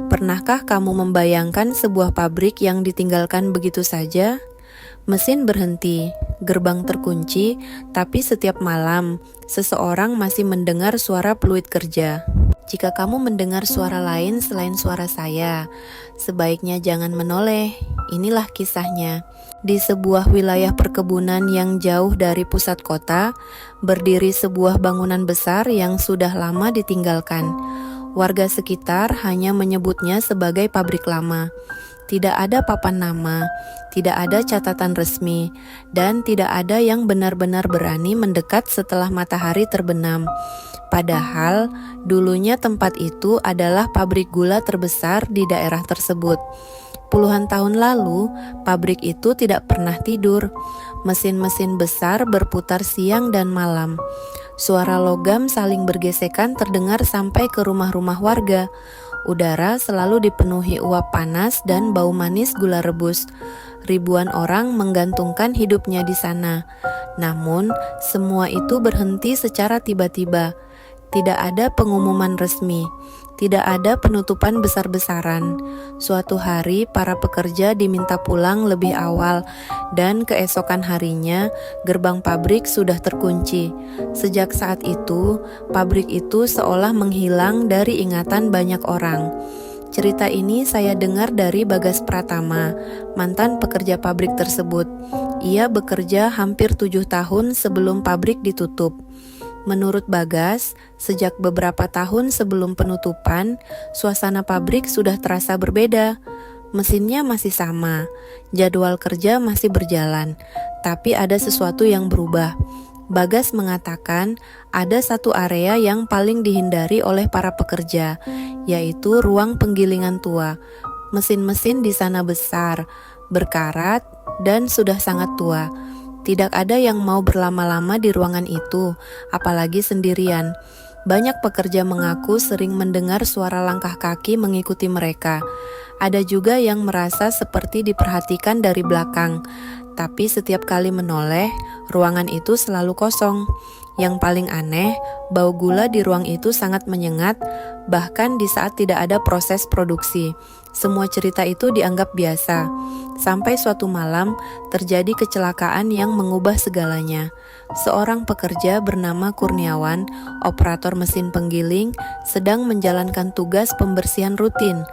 Pernahkah kamu membayangkan sebuah pabrik yang ditinggalkan begitu saja? Mesin berhenti, gerbang terkunci, tapi setiap malam seseorang masih mendengar suara peluit kerja. Jika kamu mendengar suara lain selain suara saya, sebaiknya jangan menoleh. Inilah kisahnya. Di sebuah wilayah perkebunan yang jauh dari pusat kota, berdiri sebuah bangunan besar yang sudah lama ditinggalkan. Warga sekitar hanya menyebutnya sebagai pabrik lama. Tidak ada papan nama, tidak ada catatan resmi, dan tidak ada yang benar-benar berani mendekat setelah matahari terbenam. Padahal, dulunya tempat itu adalah pabrik gula terbesar di daerah tersebut. Puluhan tahun lalu, pabrik itu tidak pernah tidur. Mesin-mesin besar berputar siang dan malam. Suara logam saling bergesekan terdengar sampai ke rumah-rumah warga. Udara selalu dipenuhi uap panas dan bau manis gula rebus. Ribuan orang menggantungkan hidupnya di sana. Namun, semua itu berhenti secara tiba-tiba. Tidak ada pengumuman resmi. Tidak ada penutupan besar-besaran. Suatu hari, para pekerja diminta pulang lebih awal, dan keesokan harinya, gerbang pabrik sudah terkunci. Sejak saat itu, pabrik itu seolah menghilang dari ingatan banyak orang. Cerita ini saya dengar dari Bagas Pratama, mantan pekerja pabrik tersebut. Ia bekerja hampir 7 tahun sebelum pabrik ditutup. Menurut Bagas, sejak beberapa tahun sebelum penutupan, suasana pabrik sudah terasa berbeda. Mesinnya masih sama, jadwal kerja masih berjalan, tapi ada sesuatu yang berubah. Bagas mengatakan ada satu area yang paling dihindari oleh para pekerja, yaitu ruang penggilingan tua. Mesin-mesin di sana besar, berkarat, dan sudah sangat tua. Tidak ada yang mau berlama-lama di ruangan itu, apalagi sendirian. Banyak pekerja mengaku sering mendengar suara langkah kaki mengikuti mereka. Ada juga yang merasa seperti diperhatikan dari belakang, tapi setiap kali menoleh, ruangan itu selalu kosong. Yang paling aneh, bau gula di ruang itu sangat menyengat, bahkan di saat tidak ada proses produksi. Semua cerita itu dianggap biasa. Sampai suatu malam, terjadi kecelakaan yang mengubah segalanya. Seorang pekerja bernama Kurniawan, operator mesin penggiling, sedang menjalankan tugas pembersihan rutin.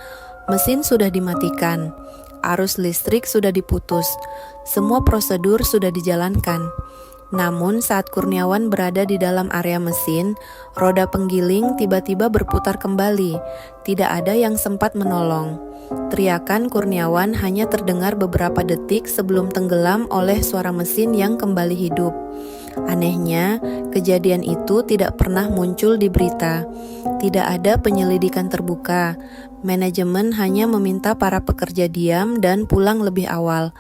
Mesin sudah dimatikan, arus listrik sudah diputus, semua prosedur sudah dijalankan. Namun saat Kurniawan berada di dalam area mesin, roda penggiling tiba-tiba berputar kembali. Tidak ada yang sempat menolong. Teriakan Kurniawan hanya terdengar beberapa detik sebelum tenggelam oleh suara mesin yang kembali hidup. Anehnya, kejadian itu tidak pernah muncul di berita. Tidak ada penyelidikan terbuka. Manajemen hanya meminta para pekerja diam dan pulang lebih awal.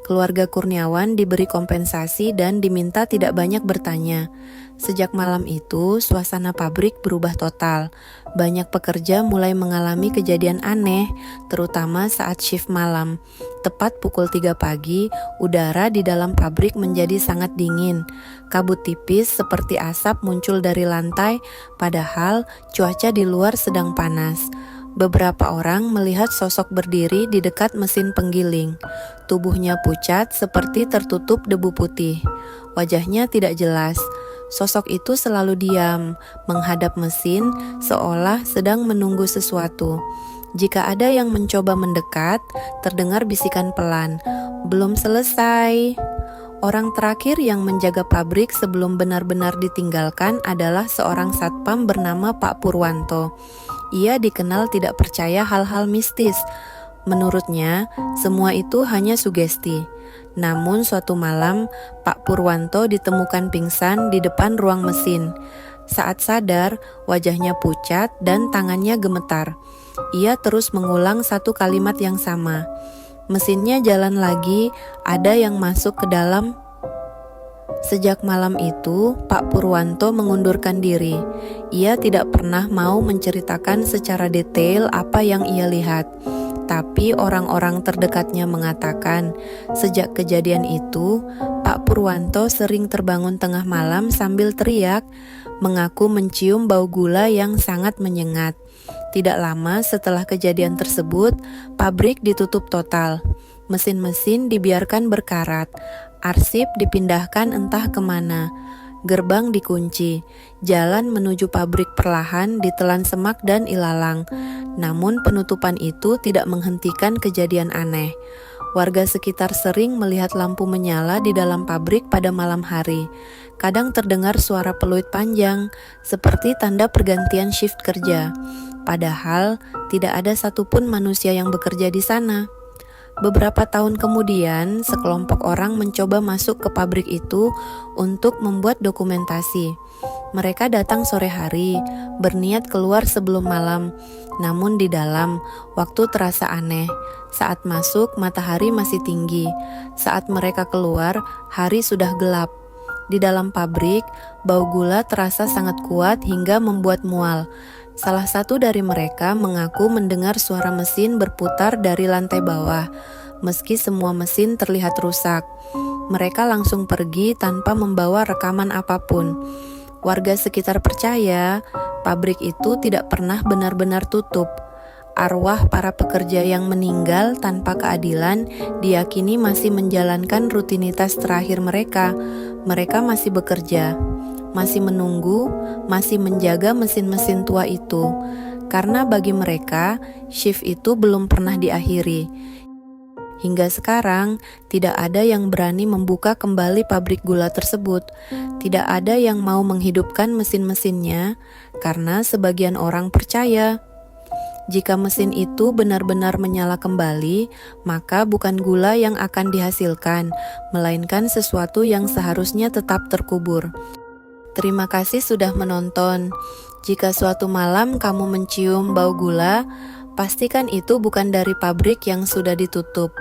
Keluarga Kurniawan diberi kompensasi dan diminta tidak banyak bertanya. Sejak malam itu, suasana pabrik berubah total. Banyak pekerja mulai mengalami kejadian aneh, terutama saat shift malam. Tepat pukul 3 pagi, udara di dalam pabrik menjadi sangat dingin. Kabut tipis seperti asap muncul dari lantai, padahal cuaca di luar sedang panas. Beberapa orang melihat sosok berdiri di dekat mesin penggiling. Tubuhnya pucat seperti tertutup debu putih. Wajahnya tidak jelas. Sosok itu selalu diam, menghadap mesin seolah sedang menunggu sesuatu. Jika ada yang mencoba mendekat, terdengar bisikan pelan, "Belum selesai." Orang terakhir yang menjaga pabrik sebelum benar-benar ditinggalkan adalah seorang satpam bernama Pak Purwanto. Ia dikenal tidak percaya hal-hal mistis. Menurutnya, semua itu hanya sugesti. Namun suatu malam, Pak Purwanto ditemukan pingsan di depan ruang mesin. Saat sadar, wajahnya pucat dan tangannya gemetar. Ia terus mengulang satu kalimat yang sama. Mesinnya jalan lagi, ada yang masuk ke dalam. Sejak malam itu, Pak Purwanto mengundurkan diri. Ia tidak pernah mau menceritakan secara detail apa yang ia lihat. Tapi orang-orang terdekatnya mengatakan, sejak kejadian itu, Pak Purwanto sering terbangun tengah malam sambil teriak, mengaku mencium bau gula yang sangat menyengat. Tidak lama setelah kejadian tersebut, pabrik ditutup total. Mesin-mesin dibiarkan berkarat, arsip dipindahkan entah kemana, gerbang dikunci, jalan menuju pabrik perlahan ditelan semak dan ilalang. Namun penutupan itu tidak menghentikan kejadian aneh. Warga sekitar sering melihat lampu menyala di dalam pabrik pada malam hari. Kadang terdengar suara peluit panjang, seperti tanda pergantian shift kerja. Padahal tidak ada satupun manusia yang bekerja di sana. Beberapa tahun kemudian, sekelompok orang mencoba masuk ke pabrik itu untuk membuat dokumentasi. Mereka datang sore hari, berniat keluar sebelum malam. Namun di dalam, waktu terasa aneh. Saat masuk, matahari masih tinggi. Saat mereka keluar, hari sudah gelap. Di dalam pabrik, bau gula terasa sangat kuat hingga membuat mual. Salah satu dari mereka mengaku mendengar suara mesin berputar dari lantai bawah, meski semua mesin terlihat rusak. Mereka langsung pergi tanpa membawa rekaman apapun. Warga sekitar percaya pabrik itu tidak pernah benar-benar tutup. Arwah para pekerja yang meninggal tanpa keadilan diyakini masih menjalankan rutinitas terakhir mereka. Mereka masih bekerja, masih menunggu, masih menjaga mesin-mesin tua itu. Karena bagi mereka, shift itu belum pernah diakhiri. Hingga sekarang, tidak ada yang berani membuka kembali pabrik gula tersebut. Tidak ada yang mau menghidupkan mesin-mesinnya, karena sebagian orang percaya jika mesin itu benar-benar menyala kembali, maka bukan gula yang akan dihasilkan, melainkan sesuatu yang seharusnya tetap terkubur. Terima kasih sudah menonton. Jika suatu malam kamu mencium bau gula, pastikan itu bukan dari pabrik yang sudah ditutup.